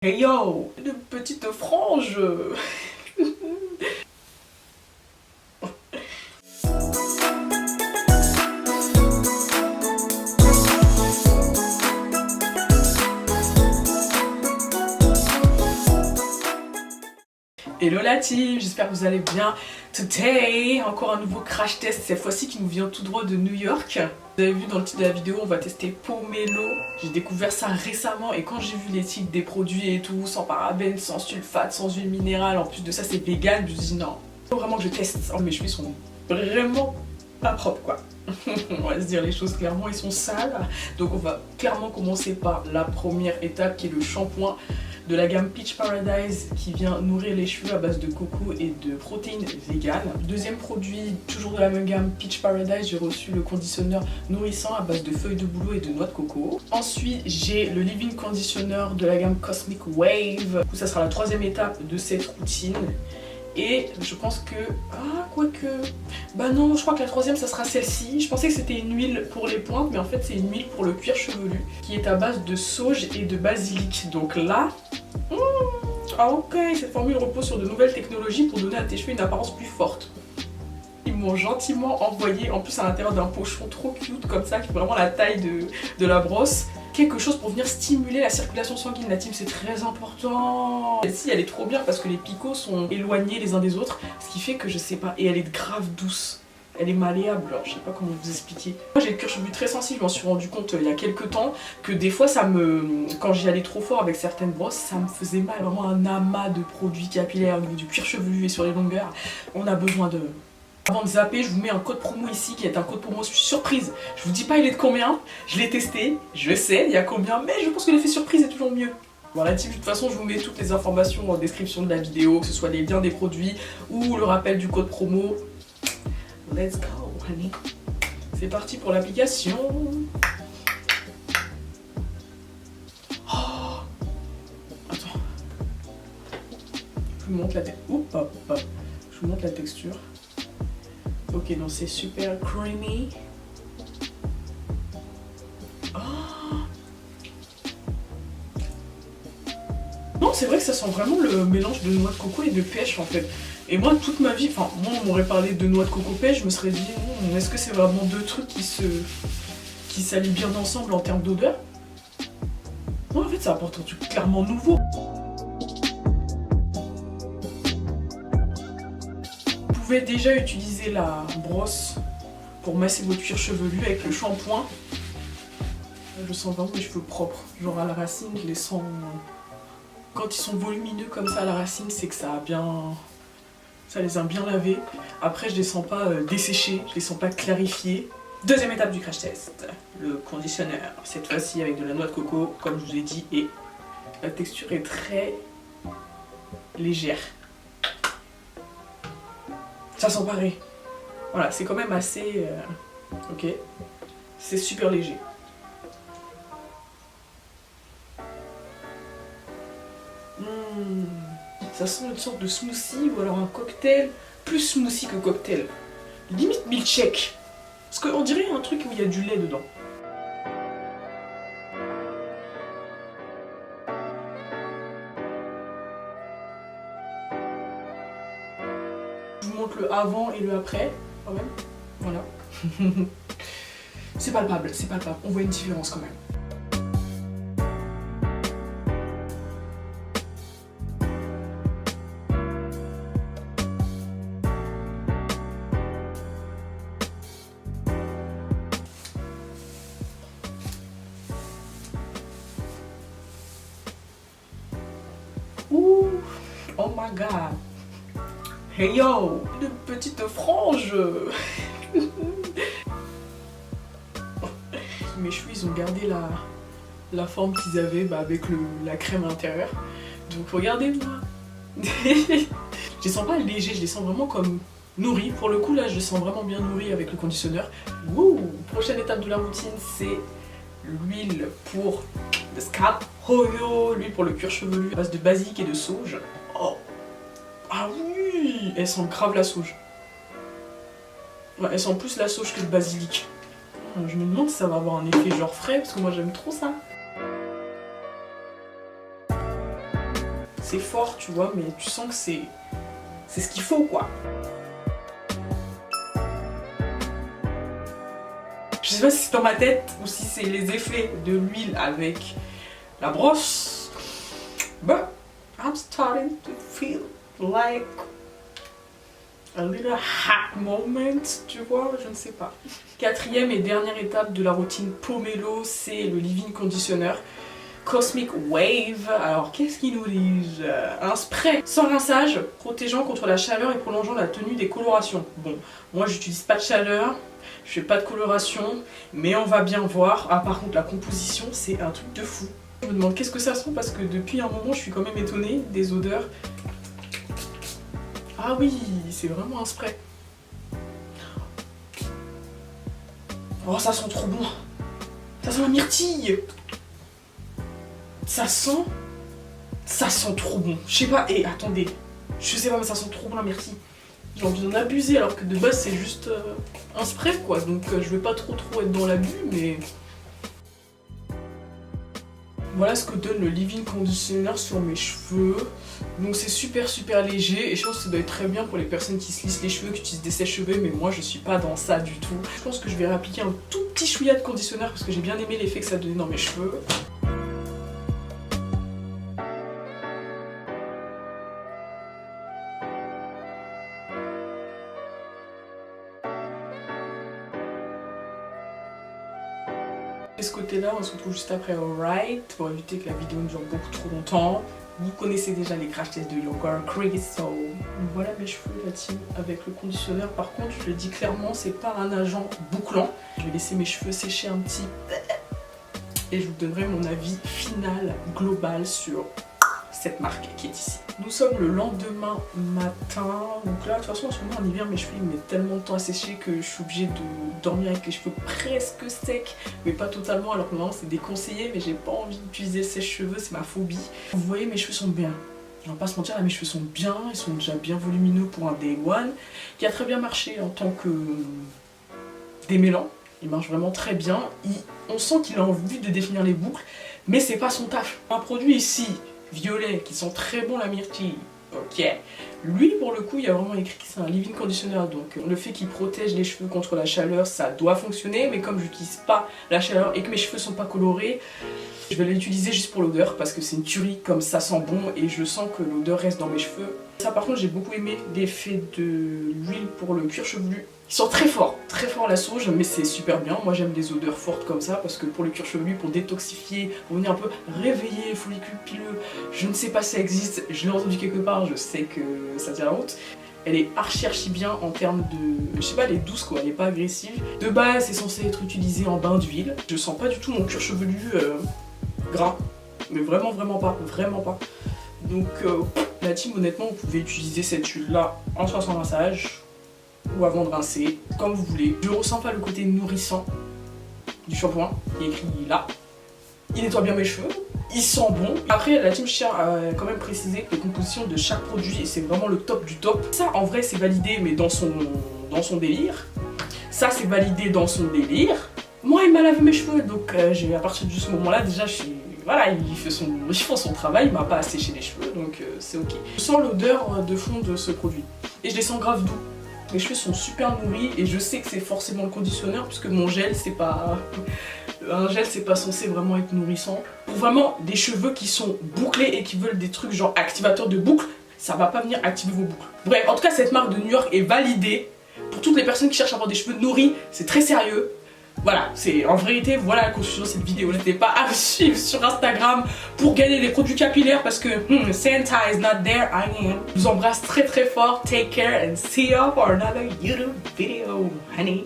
Hey yo, une petite frange. Hello la team, j'espère que vous allez bien. Today, encore un nouveau crash test, cette fois-ci qui nous vient tout droit de New York. Vous avez vu dans le titre de la vidéo, on va tester Pomelo. J'ai découvert ça récemment et quand j'ai vu les titres des produits et tout, sans parabènes, sans sulfate, sans huile minérale, en plus de ça c'est vegan, je me suis dit non, faut vraiment que je teste. Oh, mes cheveux sont vraiment pas propres quoi. On va se dire les choses clairement, ils sont sales. Donc on va clairement commencer par la première étape qui est le shampoing de la gamme Peach Paradise qui vient nourrir les cheveux à base de coco et de protéines véganes. Deuxième produit, toujours de la même gamme Peach Paradise, j'ai reçu le conditionneur nourrissant à base de feuilles de bouleau et de noix de coco. Ensuite, j'ai le leave-in conditioner de la gamme Cosmic Wave. Ça sera la troisième étape de cette routine. Et je pense que... Ah, quoique... Bah non, je crois que la troisième, ça sera celle-ci. Je pensais que c'était une huile pour les pointes, mais en fait, c'est une huile pour le cuir chevelu qui est à base de sauge et de basilic. Donc là... Ah ok, cette formule repose sur de nouvelles technologies pour donner à tes cheveux une apparence plus forte. Ils m'ont gentiment envoyé, en plus à l'intérieur d'un pochon trop cute comme ça, qui est vraiment la taille de la brosse, quelque chose pour venir stimuler la circulation sanguine. La team, c'est très important. Celle-ci, elle est trop bien parce que les picots sont éloignés les uns des autres, ce qui fait que je sais pas, et elle est grave douce. Elle est malléable, alors je sais pas comment vous expliquer. Moi j'ai le cuir chevelu très sensible, je m'en suis rendu compte il y a quelques temps que des fois ça me... Quand j'y allais trop fort avec certaines brosses, ça me faisait mal, vraiment un amas de produits capillaires au niveau du cuir chevelu et sur les longueurs. On a besoin de... Avant de zapper, je vous mets un code promo ici qui est un code promo surprise. Je vous dis pas il est de combien, je l'ai testé, je sais il y a combien, mais je pense que l'effet surprise est toujours mieux. Voilà, de toute façon je vous mets toutes les informations en description de la vidéo, que ce soit les liens des produits ou le rappel du code promo. Let's go, honey. C'est parti pour l'application. Oh. Attends. Je vous montre la Je vous montre la texture. Ok, donc c'est super creamy. Oh. Non, c'est vrai que ça sent vraiment le mélange de noix de coco et de pêche en fait. Et moi, toute ma vie, enfin, moi, on m'aurait parlé de noix de coco pêche, je me serais dit, est-ce que c'est vraiment deux trucs qui s'allient bien ensemble en termes d'odeur? Non, en fait, ça apporte un truc clairement nouveau. Vous pouvez déjà utiliser la brosse pour masser votre cuir chevelu avec le shampoing. Je sens vraiment mes cheveux propres. Genre à la racine, je les sens... Quand ils sont volumineux comme ça à la racine, c'est que ça a bien... Ça les a bien lavés. Après, je les sens pas desséchés, je les sens pas clarifiés. Deuxième étape du crash test, le conditionneur. Cette fois-ci avec de la noix de coco, comme je vous ai dit, et la texture est très légère. Ça sent pareil. Voilà, c'est quand même assez... ok. C'est super léger. Ça sent une sorte de smoothie ou alors un cocktail, plus smoothie que cocktail. Limite milkshake. Parce qu'on dirait un truc où il y a du lait dedans. Je vous montre le avant et le après, quand même. Voilà. C'est palpable, on voit une différence quand même. Ouh, oh my god. Hey yo, une petite frange. Mes cheveux, ils ont gardé la forme qu'ils avaient avec la crème à l'intérieur. Donc regardez-moi. Je les sens pas légers, je les sens vraiment comme nourris. Pour le coup, là, je les sens vraiment bien nourris avec le conditionneur. Wouh. Prochaine étape de la routine, c'est l'huile pour le scalp. Oh yo, l'huile pour le cuir chevelu à base de basilic et de sauge. Oh. Ah oui, elle sent grave la sauge. Ouais, elle sent plus la sauge que le basilic. Je me demande si ça va avoir un effet genre frais, parce que moi j'aime trop ça. c'est fort, tu vois, mais tu sens que c'est ce qu'il faut, quoi. Je sais pas si c'est dans ma tête ou si c'est les effets de l'huile avec la brosse. But I'm starting to feel like a little hot moment, tu vois, je ne sais pas. Quatrième et dernière étape de la routine Pomelo, c'est le leave-in conditioner Cosmic Wave. Alors qu'est-ce qu'il nous dit? Un spray sans rinçage, protégeant contre la chaleur et prolongeant la tenue des colorations. Bon, moi j'utilise pas de chaleur, je fais pas de coloration, mais on va bien voir. Ah par contre la composition c'est un truc de fou. Je me demande qu'est-ce que ça sent parce que depuis un moment je suis quand même étonnée des odeurs. Ah oui, c'est vraiment un spray. Oh ça sent trop bon. Ça sent la myrtille. Ça sent trop bon. Je sais pas, et attendez, je sais pas mais ça sent trop bon la myrtille. J'ai envie d'en abuser alors que de base c'est juste un spray quoi. Donc je vais pas trop être dans l'abus mais... Voilà ce que donne le leave-in conditioner sur mes cheveux. Donc c'est super léger et je pense que ça doit être très bien pour les personnes qui se lissent les cheveux, qui utilisent des sèche-cheveux, mais moi je suis pas dans ça du tout. Je pense que je vais réappliquer un tout petit chouïa de conditioner parce que j'ai bien aimé l'effet que ça donnait dans mes cheveux. De ce côté-là, on se retrouve juste après alright, pour éviter que la vidéo ne dure beaucoup trop longtemps. Vous connaissez déjà les crash tests de Your Girl Chris, so voilà mes cheveux la team avec le conditionneur. Par contre, je le dis clairement, c'est pas un agent bouclant. Je vais laisser mes cheveux sécher un petit et je vous donnerai mon avis final global sur cette marque qui est ici. Nous sommes le lendemain matin, donc là de toute façon en ce moment en hiver mes cheveux ils mettent tellement de temps à sécher que je suis obligée de dormir avec les cheveux presque secs, mais pas totalement, alors que normalement c'est déconseillé, mais j'ai pas envie d'utiliser sèche-cheveux, c'est ma phobie. Vous voyez mes cheveux sont bien, on va pas se mentir, là mes cheveux sont bien, ils sont déjà bien volumineux pour un day one, qui a très bien marché en tant que démêlant, il marche vraiment très bien, on sent qu'il a envie de définir les boucles, mais c'est pas son taf. Un produit ici, violet, qui sent très bon la myrtille, ok. Lui pour le coup il y a vraiment écrit que c'est un leave-in conditioner, donc le fait qu'il protège les cheveux contre la chaleur ça doit fonctionner, mais comme j'utilise pas la chaleur et que mes cheveux sont pas colorés, je vais l'utiliser juste pour l'odeur parce que c'est une tuerie comme ça sent bon et je sens que l'odeur reste dans mes cheveux. Ça par contre j'ai beaucoup aimé l'effet de l'huile pour le cuir chevelu. Il sent très fort la sauge, mais c'est super bien. Moi j'aime des odeurs fortes comme ça parce que pour le cuir chevelu, pour détoxifier, pour venir un peu réveiller les follicules pileux, je ne sais pas si ça existe, je l'ai entendu quelque part, je sais que ça tient la route. Elle est archi bien en termes de... Je sais pas, elle est douce quoi, elle est pas agressive. De base c'est censé être utilisé en bain d'huile. Je sens pas du tout mon cuir chevelu gras, mais vraiment pas. Donc la team honnêtement vous pouvez utiliser cette huile là en soin sans rinçage ou avant de rincer, comme vous voulez. Je ressens pas le côté nourrissant du shampoing qui est écrit là. Il nettoie bien mes cheveux, il sent bon. Après la team je tiens à quand même préciser que les compositions de chaque produit c'est vraiment le top du top. Ça en vrai c'est validé mais dans son délire. Ça c'est validé dans son délire. Moi il m'a lavé mes cheveux donc à partir de ce moment là déjà je suis... Voilà, il fait son travail, il m'a pas asséché les cheveux donc c'est ok. Je sens l'odeur de fond de ce produit et je les sens grave doux. Mes cheveux sont super nourris et je sais que c'est forcément le conditionneur puisque mon gel c'est pas... Un gel c'est pas censé vraiment être nourrissant. Pour vraiment des cheveux qui sont bouclés et qui veulent des trucs genre activateurs de boucles, ça va pas venir activer vos boucles. Bref, en tout cas cette marque de New York est validée pour toutes les personnes qui cherchent à avoir des cheveux nourris, c'est très sérieux. Voilà, c'est en vérité, voilà la conclusion de cette vidéo. N'hésitez pas à me suivre sur Instagram pour gagner des produits capillaires parce que Santa is not there, I am. Je vous embrasse très fort, take care and see you for another YouTube video, honey.